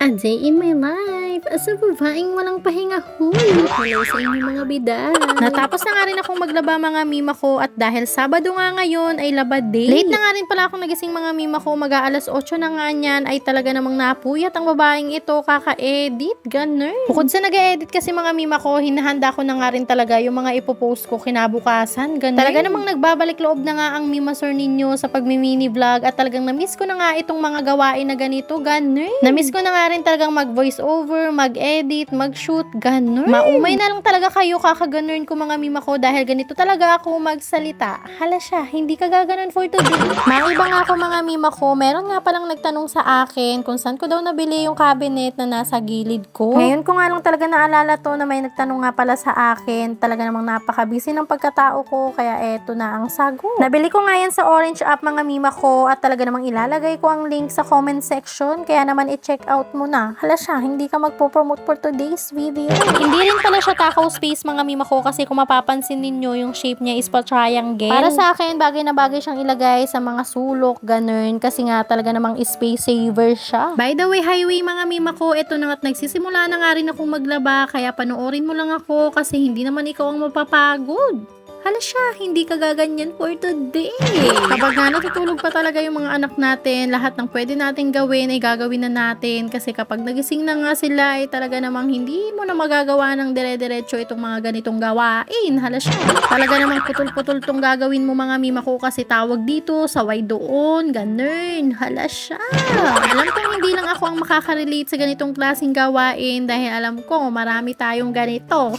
A day in my life as a babaeng walang pahinga. Huy! Hello sa inyo mga biday. Natapos na nga rin akong maglaba mga mima ko at dahil Sabado nga ngayon ay laba day. Late na nga rin pala akong nagising mga mima ko, mag-aalas 8 na nga niyan ay talaga namang napuyat ang babaeng ito kaka-edit, ganun. Bukod sa nag-edit kasi mga mima ko, hinahanda ko na nga rin talaga yung mga ipopost ko kinabukasan, ganun. Talaga namang nagbabalik loob na nga ang mima sir ninyo sa pagmi-mini vlog at talagang na-miss ko na nga itong mga gawain na ganito, ganun. Na-miss ko na nga rin talagang mag-voice over, mag-edit, mag-shoot, ganun. Maumay na lang talaga kayo kaka-ganun ko mga mima ko dahil ganito talaga ako magsalita. Hala siya, hindi ka gaganon for today. Maiba nga ako mga mima ko, meron nga palang nagtanong sa akin kung saan ko daw nabili yung cabinet na nasa gilid ko. Ngayon ko nga lang talaga naalala to na may nagtanong nga pala sa akin. Talaga namang napaka-busy ng pagkatao ko, kaya eto na ang sagot. Nabili ko nga yan sa Orange app mga mima ko at talaga namang ilalagay ko ang link sa comment section, kaya naman i-check out mo na. Hala siya, hindi ka magpo-promote for today's video. Hindi rin pala siya takaw space mga mima ko kasi kung mapapansin ninyo yung shape niya is pa-triangle. Para sa akin, bagay na bagay siyang ilagay sa mga sulok, ganun. Kasi nga talaga namang space saver siya. By the way, highway mga mima ko, eto na nga't nagsisimula na nga rin akong maglaba, kaya panoorin mo lang ako kasi hindi naman ikaw ang mapapagod. Hala siya, hindi ka gaganyan for today. Kapag nga natutulog pa talaga yung mga anak natin, lahat ng pwede natin gawin ay gagawin na natin. Kasi kapag nagising na nga sila ay talaga namang hindi mo na magagawa ng dire-diretso itong mga ganitong gawain. Hala siya. Talaga namang putol-putol tong gagawin mo mga mima ko kasi tawag dito, saway doon, ganun. Hala siya. Alam kong hindi lang ako ang makaka-relate sa ganitong klaseng gawain dahil alam ko marami tayong ganito.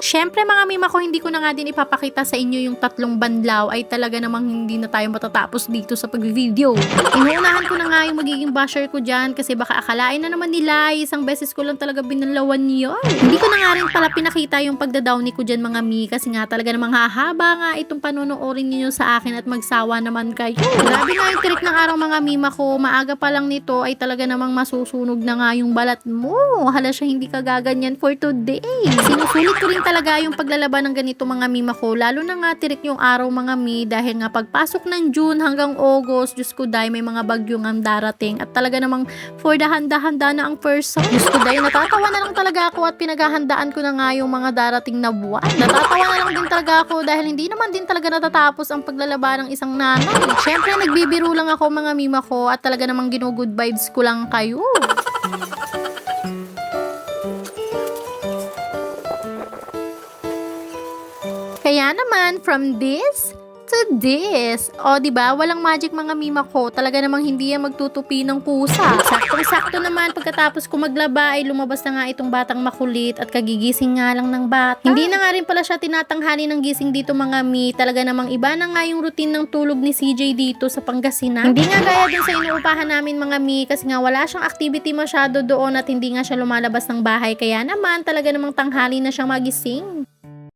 Siyempre mga mima ko, hindi ko na nga din ipapakita sa inyo yung tatlong banlaw ay talaga namang hindi na tayo matatapos dito sa pag-video. Inuunahan ko na nga yung magiging basher ko dyan kasi baka akalain na naman nila isang beses ko lang talaga binalawan yun. Hindi ko na nga rin pala pinakita yung pagdadowny ko dyan mga mi kasi nga talaga namang hahaba nga itong panonoorin niyo sa akin at magsawa naman kayo. Grabe nga yung trick ng araw mga mima ko, maaga pa lang nito ay talaga namang masusunog na nga yung balat mo. Hala siya, hindi ka gaganyan for today. Sinusulit ko rin talaga yung paglalaba ng ganito mga mima ko, lalo na nga tirik yung araw mga mi dahil nga pagpasok ng June hanggang August, Diyos ko dahil may mga bagyong ang darating at talaga namang for the handa-handa na ang person. Diyos ko dahil natatawa na lang talaga ako at pinaghahandaan ko na nga yung mga darating na buwan. Natatawa na lang din talaga ako dahil hindi naman din talaga natatapos ang paglalaba ng isang nanay. Siyempre nagbibiro lang ako mga mima ko at talaga namang gino-good vibes ko lang kayo. Kaya naman, from this to this. O, diba? Walang magic mga mima ko. Talaga namang hindi yan magtutupi ng pusa. Saktong-sakto naman pagkatapos ko maglaba ay lumabas na nga itong batang makulit at kagigising nga lang ng bata. Hindi na nga rin pala siya tinatanghali ng gising dito mga mi. Talaga namang iba na nga yung routine ng tulog ni CJ dito sa Pangasinan. Hindi nga gaya dun sa inuupahan namin mga mi kasi nga wala siyang activity masyado doon at hindi nga siya lumalabas ng bahay. Kaya naman talaga namang tanghali na siyang magising.